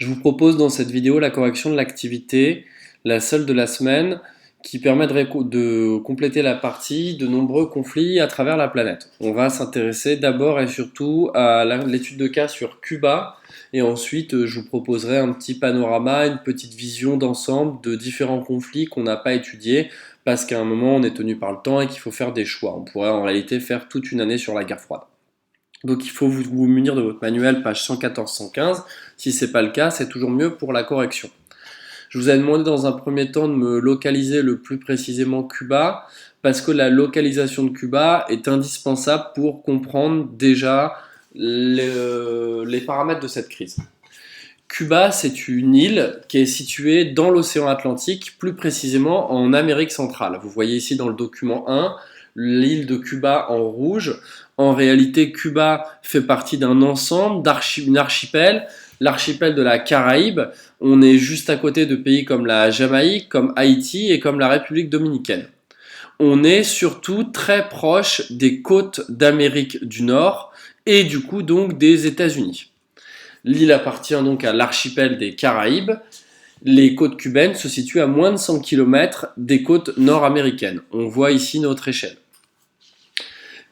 Je vous propose dans cette vidéo la correction de l'activité, la seule de la semaine, qui permet de compléter la partie de nombreux conflits à travers la planète. On va s'intéresser d'abord et surtout à l'étude de cas sur Cuba, et ensuite je vous proposerai un petit panorama, une petite vision d'ensemble de différents conflits qu'on n'a pas étudiés, parce qu'à un moment on est tenu par le temps et qu'il faut faire des choix. On pourrait en réalité faire toute une année sur la guerre froide. Donc il faut vous munir de votre manuel, page 114-115. Si ce n'est pas le cas, c'est toujours mieux pour la correction. Je vous ai demandé dans un premier temps de me localiser le plus précisément Cuba, parce que la localisation de Cuba est indispensable pour comprendre déjà les paramètres de cette crise. Cuba, c'est une île qui est située dans l'océan Atlantique, plus précisément en Amérique centrale. Vous voyez ici dans le document 1, l'île de Cuba en rouge. En réalité, Cuba fait partie d'un ensemble, d'un archipel, l'archipel de la Caraïbe. On est juste à côté de pays comme la Jamaïque, comme Haïti et comme la République dominicaine. On est surtout très proche des côtes d'Amérique du Nord et du coup donc des États-Unis. L'île appartient donc à l'archipel des Caraïbes. Les côtes cubaines se situent à moins de 100 km des côtes nord-américaines. On voit ici notre échelle.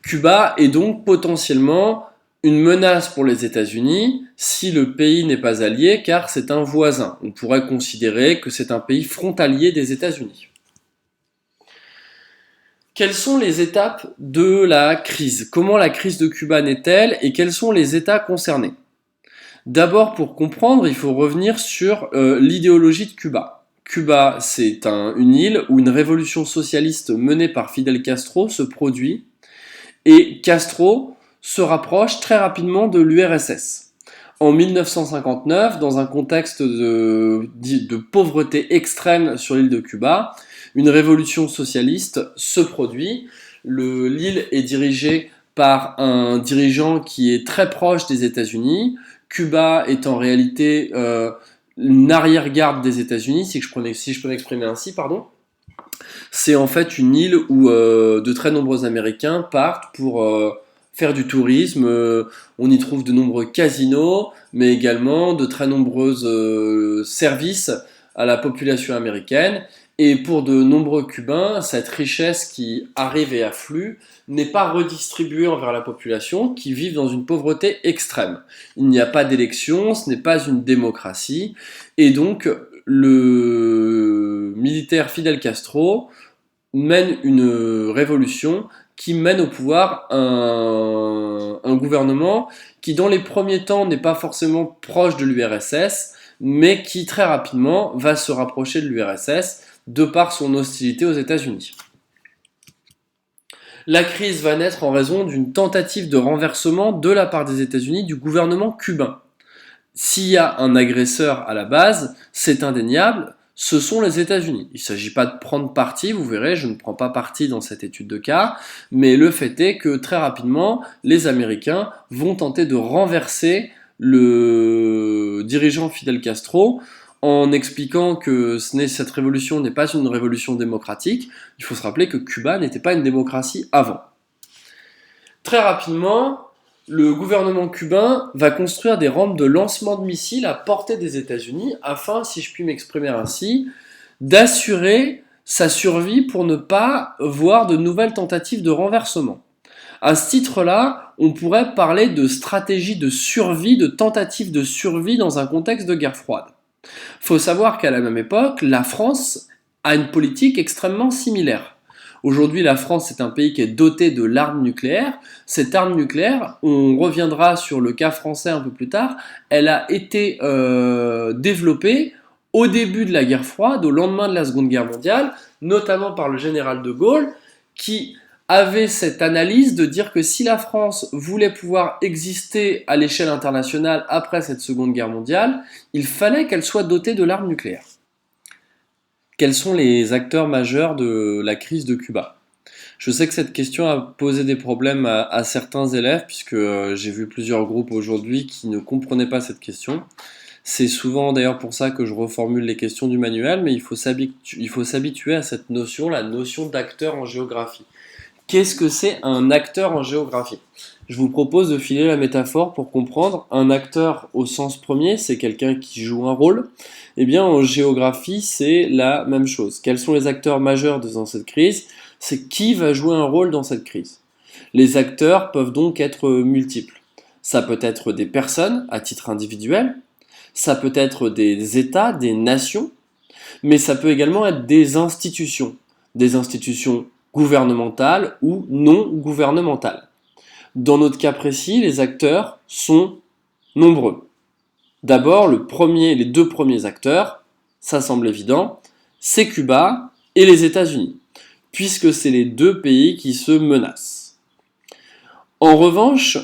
Cuba est donc potentiellement une menace pour les États-Unis si le pays n'est pas allié, car c'est un voisin. On pourrait considérer que c'est un pays frontalier des États-Unis. Quelles sont les étapes de la crise? Comment la crise de Cuba naît-elle et quels sont les États concernés? D'abord, pour comprendre, il faut revenir sur l'idéologie de Cuba. Cuba, c'est une île où une révolution socialiste menée par Fidel Castro se produit et Castro se rapproche très rapidement de l'URSS. En 1959, dans un contexte de pauvreté extrême sur l'île de Cuba, une révolution socialiste se produit. L'île est dirigée par un dirigeant qui est très proche des États-Unis. Cuba est en réalité une arrière-garde des États-Unis, si je peux m'exprimer ainsi, pardon. C'est en fait une île où de très nombreux Américains partent pour faire du tourisme. On y trouve de nombreux casinos, mais également de très nombreux services à la population américaine. Et pour de nombreux Cubains, cette richesse qui arrive et afflue n'est pas redistribuée envers la population qui vit dans une pauvreté extrême. Il n'y a pas d'élection, ce n'est pas une démocratie. Et donc, le militaire Fidel Castro mène une révolution qui mène au pouvoir un gouvernement qui, dans les premiers temps, n'est pas forcément proche de l'URSS, mais qui très rapidement va se rapprocher de l'URSS de par son hostilité aux États-Unis. La crise va naître en raison d'une tentative de renversement de la part des États-Unis du gouvernement cubain. S'il y a un agresseur à la base, c'est indéniable, ce sont les États-Unis. Il ne s'agit pas de prendre parti, vous verrez, je ne prends pas parti dans cette étude de cas, mais le fait est que très rapidement, les Américains vont tenter de renverser le dirigeant Fidel Castro en expliquant que cette révolution n'est pas une révolution démocratique. Il faut se rappeler que Cuba n'était pas une démocratie avant. Très rapidement, le gouvernement cubain va construire des rampes de lancement de missiles à portée des États-Unis afin, si je puis m'exprimer ainsi, d'assurer sa survie pour ne pas voir de nouvelles tentatives de renversement. À ce titre-là, on pourrait parler de stratégie de survie, de tentative de survie dans un contexte de guerre froide. Il faut savoir qu'à la même époque, la France a une politique extrêmement similaire. Aujourd'hui, la France est un pays qui est doté de l'arme nucléaire. Cette arme nucléaire, on reviendra sur le cas français un peu plus tard, elle a été développée au début de la guerre froide, au lendemain de la Seconde Guerre mondiale, notamment par le général de Gaulle, qui avait cette analyse de dire que si la France voulait pouvoir exister à l'échelle internationale après cette Seconde Guerre mondiale, il fallait qu'elle soit dotée de l'arme nucléaire. Quels sont les acteurs majeurs de la crise de Cuba? Je sais que cette question a posé des problèmes à certains élèves, puisque j'ai vu plusieurs groupes aujourd'hui qui ne comprenaient pas cette question. C'est souvent d'ailleurs pour ça que je reformule les questions du manuel, mais il faut s'habituer à cette notion, la notion d'acteur en géographie. Qu'est-ce que c'est un acteur en géographie? Je vous propose de filer la métaphore pour comprendre. Un acteur au sens premier, c'est quelqu'un qui joue un rôle. Eh bien, en géographie, c'est la même chose. Quels sont les acteurs majeurs dans cette crise? C'est qui va jouer un rôle dans cette crise. Les acteurs peuvent donc être multiples. Ça peut être des personnes à titre individuel, ça peut être des États, des nations, mais ça peut également être des institutions gouvernementales ou non gouvernementales. Dans notre cas précis, les acteurs sont nombreux. D'abord, les deux premiers acteurs, ça semble évident, c'est Cuba et les États-Unis, puisque c'est les deux pays qui se menacent. En revanche,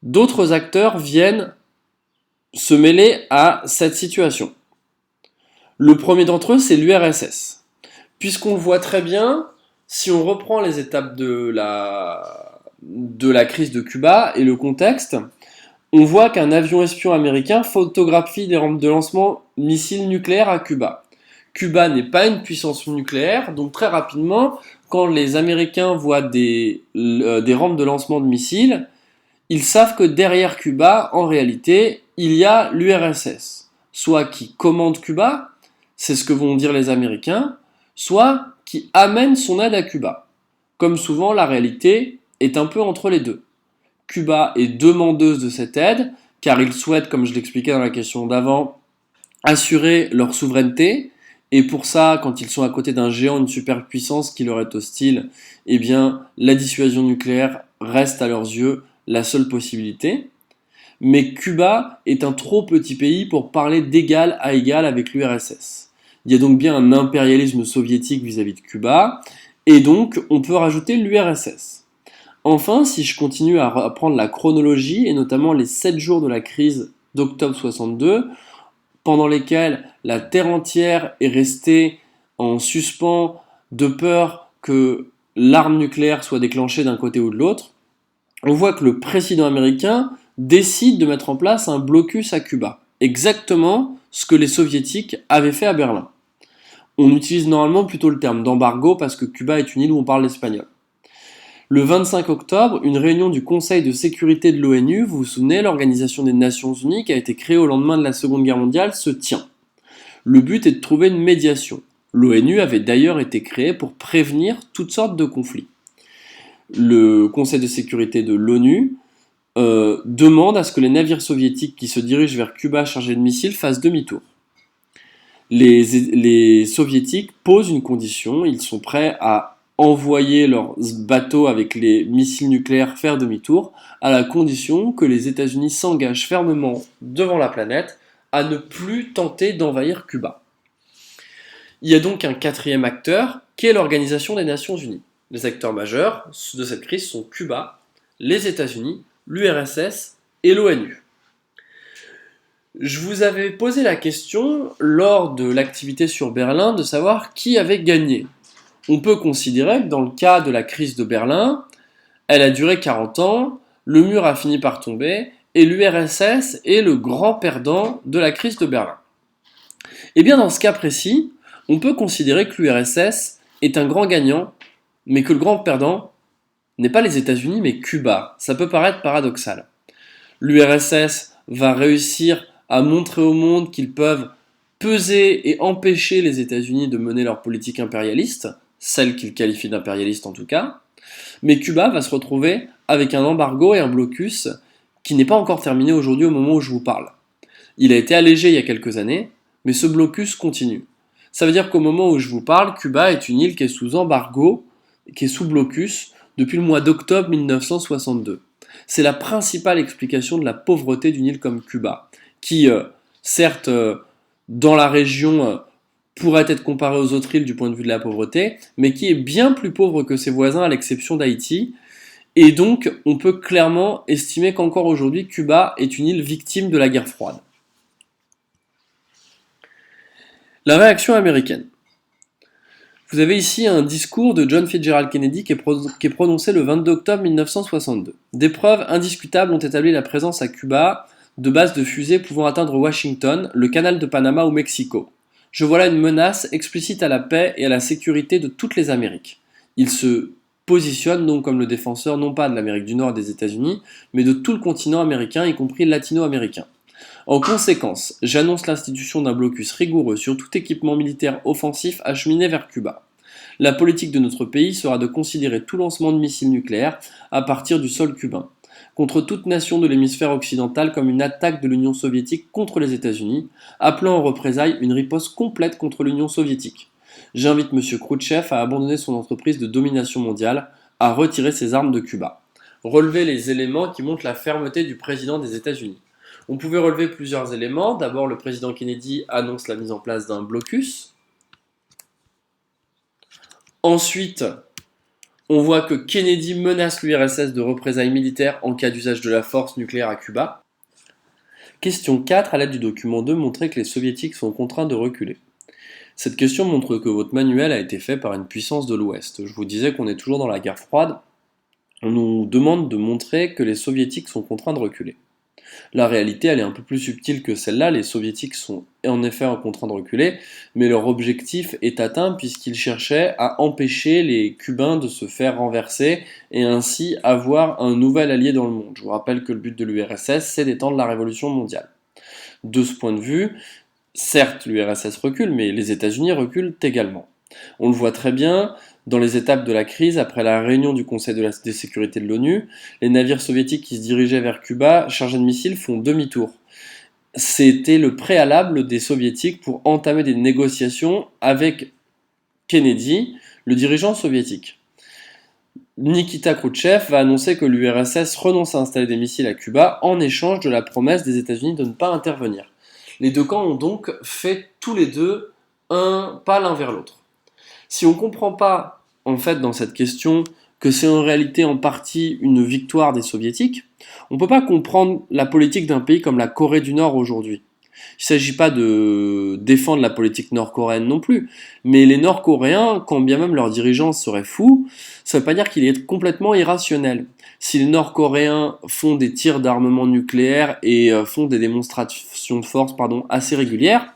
d'autres acteurs viennent se mêler à cette situation. Le premier d'entre eux, c'est l'URSS. Puisqu'on le voit très bien, si on reprend les étapes de la crise de Cuba et le contexte, on voit qu'un avion espion américain photographie des rampes de lancement missiles nucléaires à Cuba. Cuba n'est pas une puissance nucléaire, donc très rapidement, quand les Américains voient des rampes de lancement de missiles, ils savent que derrière Cuba, en réalité, il y a l'URSS, soit qui commande Cuba, c'est ce que vont dire les Américains, soit qui amène son aide à Cuba. Comme souvent, la réalité est un peu entre les deux. Cuba est demandeuse de cette aide, car ils souhaitent, comme je l'expliquais dans la question d'avant, assurer leur souveraineté, et pour ça, quand ils sont à côté d'un géant, une superpuissance qui leur est hostile, eh bien, la dissuasion nucléaire reste à leurs yeux la seule possibilité. Mais Cuba est un trop petit pays pour parler d'égal à égal avec l'URSS. Il y a donc bien un impérialisme soviétique vis-à-vis de Cuba, et donc on peut rajouter l'URSS. Enfin, si je continue à prendre la chronologie, et notamment les 7 jours de la crise d'octobre 62, pendant lesquels la terre entière est restée en suspens de peur que l'arme nucléaire soit déclenchée d'un côté ou de l'autre, on voit que le président américain décide de mettre en place un blocus à Cuba. Exactement ce que les soviétiques avaient fait à Berlin. On utilise normalement plutôt le terme d'embargo parce que Cuba est une île où on parle l'espagnol. Le 25 octobre, une réunion du Conseil de sécurité de l'ONU, vous vous souvenez, l'Organisation des Nations Unies, qui a été créée au lendemain de la Seconde Guerre mondiale, se tient. Le but est de trouver une médiation. L'ONU avait d'ailleurs été créée pour prévenir toutes sortes de conflits. Le Conseil de sécurité de l'ONU demande à ce que les navires soviétiques qui se dirigent vers Cuba chargés de missiles fassent demi-tour. Les soviétiques posent une condition, ils sont prêts à envoyer leurs bateaux avec les missiles nucléaires faire demi-tour, à la condition que les États-Unis s'engagent fermement devant la planète à ne plus tenter d'envahir Cuba. Il y a donc un quatrième acteur, qui est l'Organisation des Nations Unies. Les acteurs majeurs de cette crise sont Cuba, les États-Unis, l'URSS et l'ONU. Je vous avais posé la question lors de l'activité sur Berlin de savoir qui avait gagné. On peut considérer que dans le cas de la crise de Berlin, elle a duré 40 ans, le mur a fini par tomber et l'URSS est le grand perdant de la crise de Berlin. Et bien dans ce cas précis, on peut considérer que l'URSS est un grand gagnant, mais que le grand perdant n'est pas les États-Unis mais Cuba. Ça peut paraître paradoxal. L'URSS va réussir à montrer au monde qu'ils peuvent peser et empêcher les États-Unis de mener leur politique impérialiste, celle qu'ils qualifient d'impérialiste en tout cas, mais Cuba va se retrouver avec un embargo et un blocus qui n'est pas encore terminé aujourd'hui au moment où je vous parle. Il a été allégé il y a quelques années, mais ce blocus continue. Ça veut dire qu'au moment où je vous parle, Cuba est une île qui est sous embargo, qui est sous blocus depuis le mois d'octobre 1962. C'est la principale explication de la pauvreté d'une île comme Cuba, qui, certes, dans la région, pourrait être comparée aux autres îles du point de vue de la pauvreté, mais qui est bien plus pauvre que ses voisins à l'exception d'Haïti. Et donc, on peut clairement estimer qu'encore aujourd'hui, Cuba est une île victime de la guerre froide. La réaction américaine. Vous avez ici un discours de John Fitzgerald Kennedy qui est prononcé le 22 octobre 1962. Des preuves indiscutables ont établi la présence à Cuba de bases de fusées pouvant atteindre Washington, le canal de Panama ou Mexico. Je vois là une menace explicite à la paix et à la sécurité de toutes les Amériques. Il se positionne donc comme le défenseur non pas de l'Amérique du Nord et des États-Unis, mais de tout le continent américain, y compris latino-américain. En conséquence, j'annonce l'institution d'un blocus rigoureux sur tout équipement militaire offensif acheminé vers Cuba. La politique de notre pays sera de considérer tout lancement de missiles nucléaires à partir du sol cubain, contre toute nation de l'hémisphère occidental comme une attaque de l'Union soviétique contre les États-Unis, appelant en représailles une riposte complète contre l'Union soviétique. J'invite M. Khrouchtchev à abandonner son entreprise de domination mondiale, à retirer ses armes de Cuba. Relever les éléments qui montrent la fermeté du président des États-Unis. On pouvait relever plusieurs éléments. D'abord, le président Kennedy annonce la mise en place d'un blocus. Ensuite, on voit que Kennedy menace l'URSS de représailles militaires en cas d'usage de la force nucléaire à Cuba. Question 4, à l'aide du document 2, montrer que les soviétiques sont contraints de reculer. Cette question montre que votre manuel a été fait par une puissance de l'Ouest. Je vous disais qu'on est toujours dans la guerre froide. On nous demande de montrer que les soviétiques sont contraints de reculer. La réalité, elle est un peu plus subtile que celle-là. Les soviétiques sont en effet contraints de reculer, mais leur objectif est atteint puisqu'ils cherchaient à empêcher les Cubains de se faire renverser et ainsi avoir un nouvel allié dans le monde. Je vous rappelle que le but de l'URSS, c'est d'étendre la révolution mondiale. De ce point de vue, certes, l'URSS recule, mais les États-Unis reculent également. On le voit très bien dans les étapes de la crise, après la réunion du Conseil de sécurité de l'ONU, les navires soviétiques qui se dirigeaient vers Cuba, chargés de missiles, font demi-tour. C'était le préalable des soviétiques pour entamer des négociations avec Kennedy, le dirigeant soviétique. Nikita Khrouchtchev va annoncer que l'URSS renonce à installer des missiles à Cuba en échange de la promesse des États-Unis de ne pas intervenir. Les deux camps ont donc fait tous les deux un pas l'un vers l'autre. Si on ne comprend pas, en fait, dans cette question, que c'est en réalité en partie une victoire des soviétiques, on ne peut pas comprendre la politique d'un pays comme la Corée du Nord aujourd'hui. Il ne s'agit pas de défendre la politique nord-coréenne non plus, mais les Nord-Coréens, quand bien même leur dirigeant serait fou, ça ne veut pas dire qu'il est complètement irrationnel. Si les Nord-Coréens font des tirs d'armement nucléaire et font des démonstrations de force assez régulières,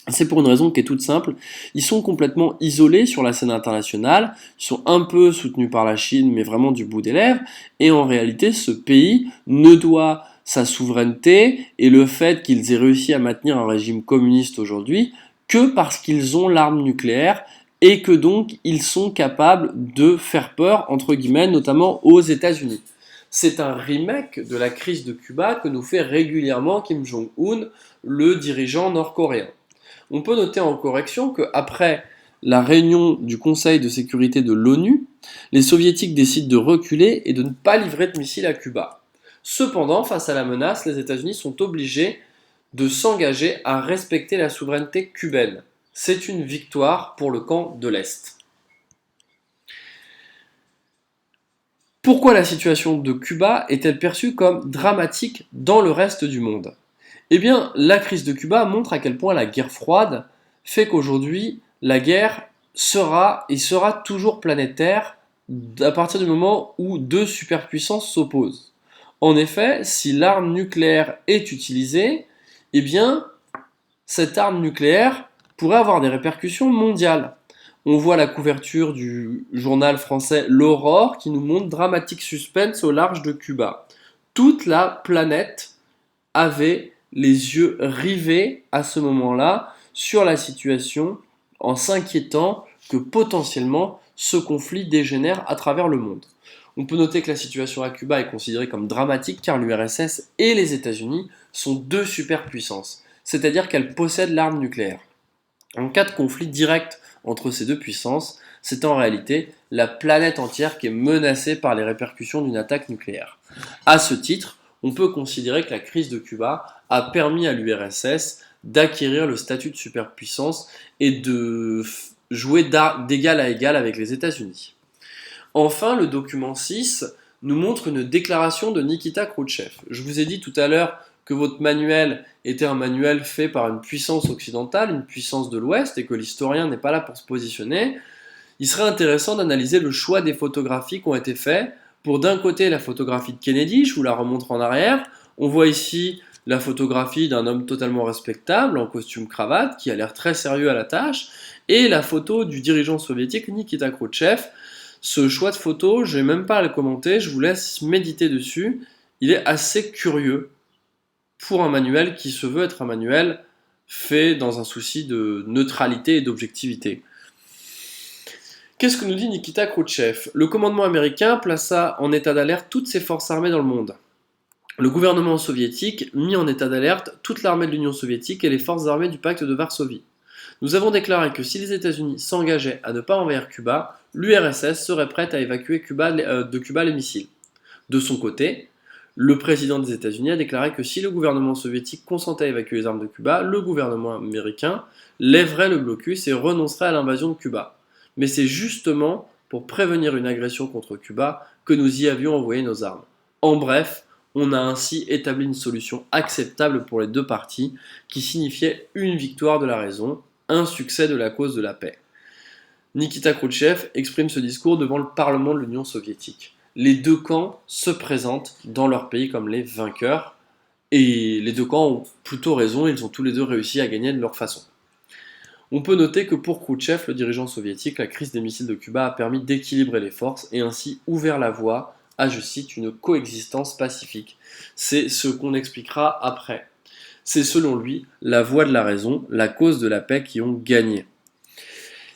c'est pour une raison qui est toute simple. Ils sont complètement isolés sur la scène internationale, ils sont un peu soutenus par la Chine, mais vraiment du bout des lèvres, et en réalité, ce pays ne doit sa souveraineté et le fait qu'ils aient réussi à maintenir un régime communiste aujourd'hui que parce qu'ils ont l'arme nucléaire et que donc ils sont capables de faire peur, entre guillemets, notamment aux États-Unis. C'est un remake de la crise de Cuba que nous fait régulièrement Kim Jong-un, le dirigeant nord-coréen. On peut noter en correction qu'après la réunion du Conseil de sécurité de l'ONU, les soviétiques décident de reculer et de ne pas livrer de missiles à Cuba. Cependant, face à la menace, les États-Unis sont obligés de s'engager à respecter la souveraineté cubaine. C'est une victoire pour le camp de l'Est. Pourquoi la situation de Cuba est-elle perçue comme dramatique dans le reste du monde ? Eh bien, la crise de Cuba montre à quel point la guerre froide fait qu'aujourd'hui, la guerre sera toujours planétaire à partir du moment où deux superpuissances s'opposent. En effet, si l'arme nucléaire est utilisée, eh bien, cette arme nucléaire pourrait avoir des répercussions mondiales. On voit la couverture du journal français L'Aurore qui nous montre dramatique suspense au large de Cuba. Toute la planète avait les yeux rivés à ce moment-là sur la situation en s'inquiétant que potentiellement ce conflit dégénère à travers le monde. On peut noter que la situation à Cuba est considérée comme dramatique car l'URSS et les États-Unis sont deux superpuissances, c'est-à-dire qu'elles possèdent l'arme nucléaire. En cas de conflit direct entre ces deux puissances, c'est en réalité la planète entière qui est menacée par les répercussions d'une attaque nucléaire. À ce titre, on peut considérer que la crise de Cuba a permis à l'URSS d'acquérir le statut de superpuissance et de jouer d'égal à égal avec les États-Unis. Enfin, le document 6 nous montre une déclaration de Nikita Khrouchtchev. Je vous ai dit tout à l'heure que votre manuel était un manuel fait par une puissance occidentale, une puissance de l'Ouest, et que l'historien n'est pas là pour se positionner. Il serait intéressant d'analyser le choix des photographies qui ont été faites. Pour d'un côté la photographie de Kennedy, je vous la remontre en arrière, on voit ici la photographie d'un homme totalement respectable, en costume cravate, qui a l'air très sérieux à la tâche, et la photo du dirigeant soviétique Nikita Khrouchtchev, Ce choix de photo, je vais même pas à le commenter, je vous laisse méditer dessus. Il est assez curieux pour un manuel qui se veut être un manuel fait dans un souci de neutralité et d'objectivité. Qu'est-ce que nous dit Nikita Khrouchtchev? Le commandement américain plaça en état d'alerte toutes ses forces armées dans le monde. Le gouvernement soviétique mit en état d'alerte toute l'armée de l'Union soviétique et les forces armées du pacte de Varsovie. Nous avons déclaré que si les États-Unis s'engageaient à ne pas envahir Cuba, l'URSS serait prête à évacuer de Cuba les missiles. De son côté, le président des États-Unis a déclaré que si le gouvernement soviétique consentait à évacuer les armes de Cuba, le gouvernement américain lèverait le blocus et renoncerait à l'invasion de Cuba. Mais c'est justement pour prévenir une agression contre Cuba que nous y avions envoyé nos armes. En bref, on a ainsi établi une solution acceptable pour les deux parties qui signifiait une victoire de la raison, un succès de la cause de la paix. Nikita Khrouchtchev exprime ce discours devant le Parlement de l'Union soviétique. Les deux camps se présentent dans leur pays comme les vainqueurs, et les deux camps ont plutôt raison, ils ont tous les deux réussi à gagner de leur façon. On peut noter que pour Khrouchtchev, le dirigeant soviétique, la crise des missiles de Cuba a permis d'équilibrer les forces et ainsi ouvert la voie à, je cite, une coexistence pacifique. C'est ce qu'on expliquera après. C'est selon lui la voie de la raison, la cause de la paix qui ont gagné.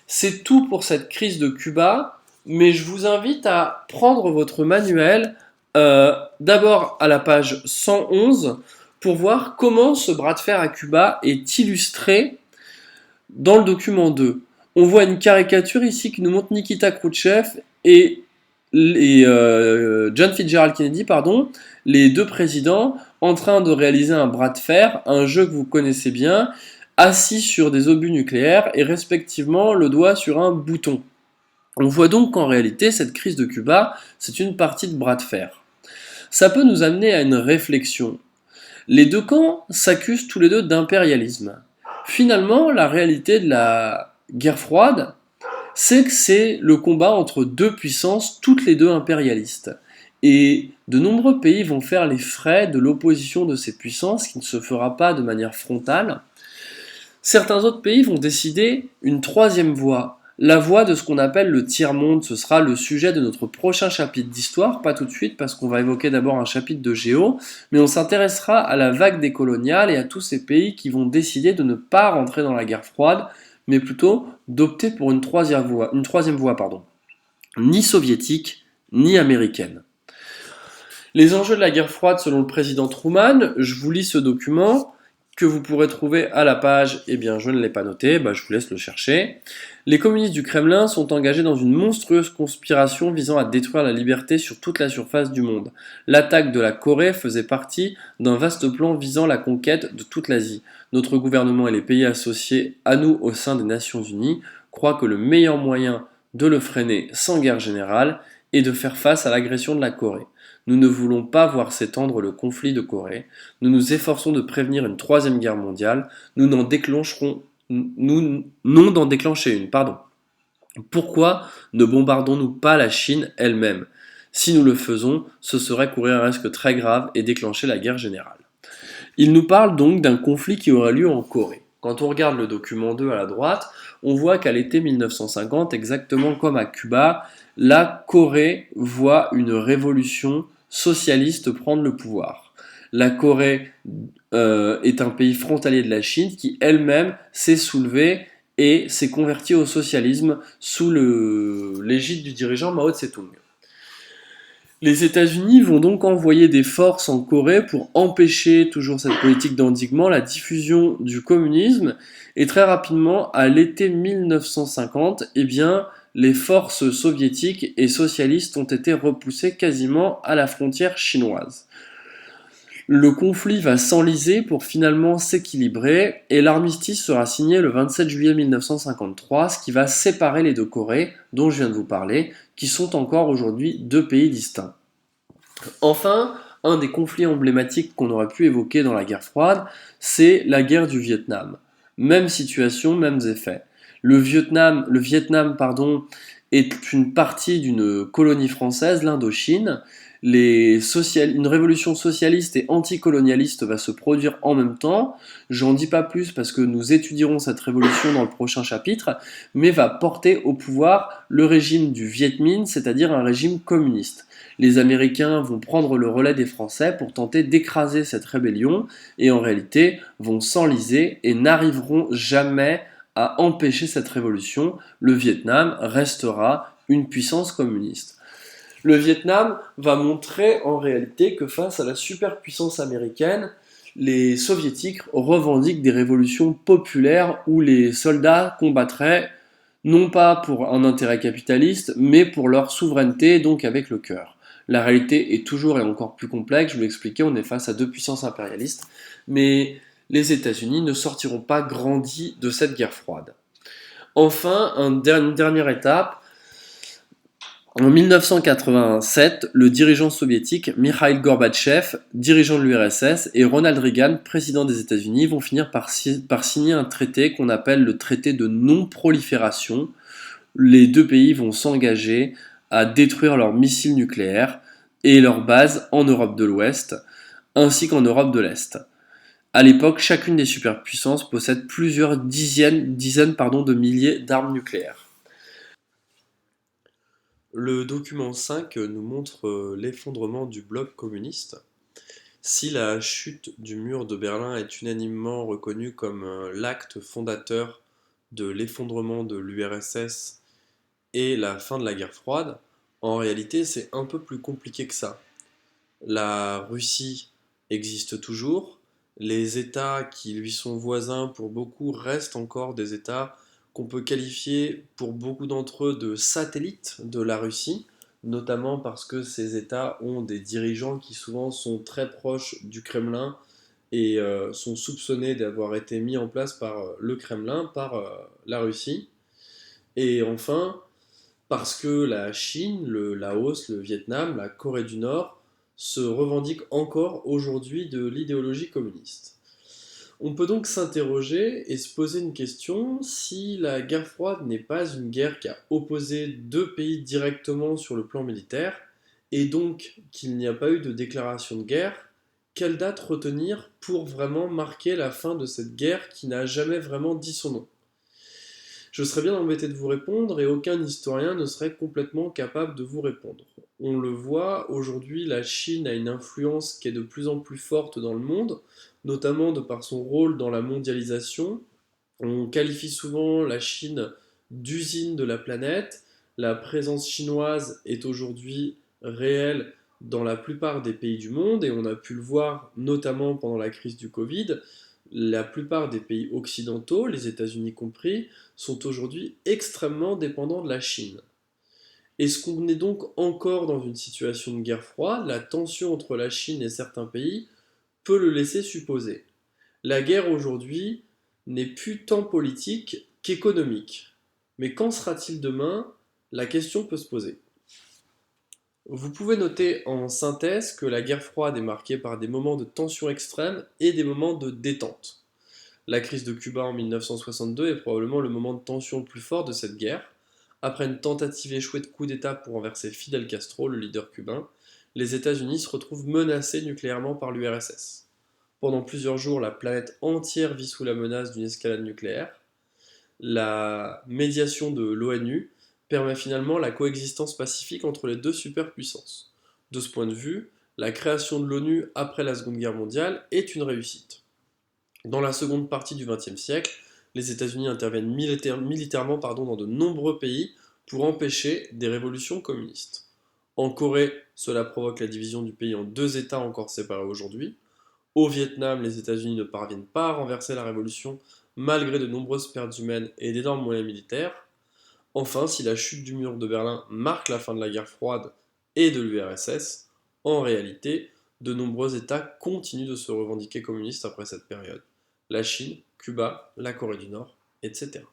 C'est tout pour cette crise de Cuba, mais je vous invite à prendre votre manuel d'abord à la page 111 pour voir comment ce bras de fer à Cuba est illustré dans le document 2. On voit une caricature ici qui nous montre Nikita Khrouchtchev et John Fitzgerald Kennedy, les deux présidents, en train de réaliser un bras de fer, un jeu que vous connaissez bien, assis sur des obus nucléaires et respectivement le doigt sur un bouton. On voit donc qu'en réalité, cette crise de Cuba, c'est une partie de bras de fer. Ça peut nous amener à une réflexion. Les deux camps s'accusent tous les deux d'impérialisme. Finalement, la réalité de la guerre froide, c'est que c'est le combat entre deux puissances, toutes les deux impérialistes. Et de nombreux pays vont faire les frais de l'opposition de ces puissances, qui ne se fera pas de manière frontale. Certains autres pays vont décider une troisième voie, la voie de ce qu'on appelle le tiers-monde. Ce sera le sujet de notre prochain chapitre d'histoire, pas tout de suite parce qu'on va évoquer d'abord un chapitre de géo, mais on s'intéressera à la vague décoloniale et à tous ces pays qui vont décider de ne pas rentrer dans la guerre froide, mais plutôt d'opter pour une troisième voie, ni soviétique, ni américaine. Les enjeux de la guerre froide selon le président Truman, je vous lis ce document que vous pourrez trouver à la page, je ne l'ai pas noté, je vous laisse le chercher. Les communistes du Kremlin sont engagés dans une monstrueuse conspiration visant à détruire la liberté sur toute la surface du monde. L'attaque de la Corée faisait partie d'un vaste plan visant la conquête de toute l'Asie. Notre gouvernement et les pays associés à nous au sein des Nations Unies croient que le meilleur moyen de le freiner sans guerre générale est de faire face à l'agression de la Corée. Nous ne voulons pas voir s'étendre le conflit de Corée. Nous nous efforçons de prévenir une troisième guerre mondiale. Nous n'en déclencher une. Pourquoi ne bombardons-nous pas la Chine elle-même? Si nous le faisons, ce serait courir un risque très grave et déclencher la guerre générale. Il nous parle donc d'un conflit qui aurait lieu en Corée. Quand on regarde le document 2 à la droite, on voit qu'à l'été 1950, exactement comme à Cuba, la Corée voit une révolution socialiste prendre le pouvoir. La Corée est un pays frontalier de la Chine qui elle-même s'est soulevée et s'est convertie au socialisme sous l'égide du dirigeant Mao Tse-tung. Les États-Unis vont donc envoyer des forces en Corée pour empêcher toujours cette politique d'endiguement, la diffusion du communisme. Et très rapidement, à l'été 1950, les forces soviétiques et socialistes ont été repoussées quasiment à la frontière chinoise. Le conflit va s'enliser pour finalement s'équilibrer et l'armistice sera signé le 27 juillet 1953, ce qui va séparer les deux Corées, dont je viens de vous parler, qui sont encore aujourd'hui deux pays distincts. Enfin, un des conflits emblématiques qu'on aurait pu évoquer dans la guerre froide, c'est la guerre du Vietnam. Même situation, mêmes effets. Le Vietnam, est une partie d'une colonie française, l'Indochine, Une révolution socialiste et anticolonialiste va se produire en même temps. J'en dis pas plus parce que nous étudierons cette révolution dans le prochain chapitre, mais va porter au pouvoir le régime du Viet Minh, c'est-à-dire un régime communiste. Les Américains vont prendre le relais des Français pour tenter d'écraser cette rébellion et en réalité vont s'enliser et n'arriveront jamais à empêcher cette révolution. Le Vietnam restera une puissance communiste. Le Vietnam va montrer en réalité que face à la superpuissance américaine, les soviétiques revendiquent des révolutions populaires où les soldats combattraient non pas pour un intérêt capitaliste, mais pour leur souveraineté, donc avec le cœur. La réalité est toujours et encore plus complexe, je vous l'expliquais, on est face à deux puissances impérialistes, mais les États-Unis ne sortiront pas grandis de cette guerre froide. Enfin, une dernière étape, en 1987, le dirigeant soviétique Mikhail Gorbatchev, dirigeant de l'URSS, et Ronald Reagan, président des États-Unis, vont finir par signer un traité qu'on appelle le traité de non-prolifération. Les deux pays vont s'engager à détruire leurs missiles nucléaires et leurs bases en Europe de l'Ouest, ainsi qu'en Europe de l'Est. À l'époque, chacune des superpuissances possède plusieurs dizaines de milliers d'armes nucléaires. Le document 5 nous montre l'effondrement du bloc communiste. Si la chute du mur de Berlin est unanimement reconnue comme l'acte fondateur de l'effondrement de l'URSS et la fin de la guerre froide, en réalité c'est un peu plus compliqué que ça. La Russie existe toujours, les États qui lui sont voisins pour beaucoup restent encore des États qu'on peut qualifier pour beaucoup d'entre eux de satellites de la Russie, notamment parce que ces États ont des dirigeants qui souvent sont très proches du Kremlin et sont soupçonnés d'avoir été mis en place par le Kremlin, par la Russie. Et enfin, parce que la Chine, le Laos, le Vietnam, la Corée du Nord se revendiquent encore aujourd'hui de l'idéologie communiste. On peut donc s'interroger et se poser une question: si la guerre froide n'est pas une guerre qui a opposé deux pays directement sur le plan militaire, et donc qu'il n'y a pas eu de déclaration de guerre, quelle date retenir pour vraiment marquer la fin de cette guerre qui n'a jamais vraiment dit son nom? Je serais bien embêté de vous répondre et aucun historien ne serait complètement capable de vous répondre. On le voit, aujourd'hui la Chine a une influence qui est de plus en plus forte dans le monde, notamment de par son rôle dans la mondialisation. On qualifie souvent la Chine d'usine de la planète. La présence chinoise est aujourd'hui réelle dans la plupart des pays du monde et on a pu le voir notamment pendant la crise du Covid. La plupart des pays occidentaux, les États-Unis compris, sont aujourd'hui extrêmement dépendants de la Chine. Est-ce qu'on est donc encore dans une situation de guerre froide? La tension entre la Chine et certains pays peut le laisser supposer. La guerre aujourd'hui n'est plus tant politique qu'économique. Mais qu'en sera-t-il demain? La question peut se poser. Vous pouvez noter en synthèse que la guerre froide est marquée par des moments de tension extrême et des moments de détente. La crise de Cuba en 1962 est probablement le moment de tension le plus fort de cette guerre. Après une tentative échouée de coup d'État pour renverser Fidel Castro, le leader cubain, les États-Unis se retrouvent menacés nucléairement par l'URSS. Pendant plusieurs jours, la planète entière vit sous la menace d'une escalade nucléaire. La médiation de l'ONU permet finalement la coexistence pacifique entre les deux superpuissances. De ce point de vue, la création de l'ONU après la Seconde Guerre mondiale est une réussite. Dans la seconde partie du XXe siècle, les États-Unis interviennent militairement dans de nombreux pays pour empêcher des révolutions communistes. En Corée, cela provoque la division du pays en deux États encore séparés aujourd'hui. Au Vietnam, les États-Unis ne parviennent pas à renverser la révolution malgré de nombreuses pertes humaines et d'énormes moyens militaires. Enfin, si la chute du mur de Berlin marque la fin de la guerre froide et de l'URSS, en réalité, de nombreux États continuent de se revendiquer communistes après cette période. La Chine, Cuba, la Corée du Nord, etc.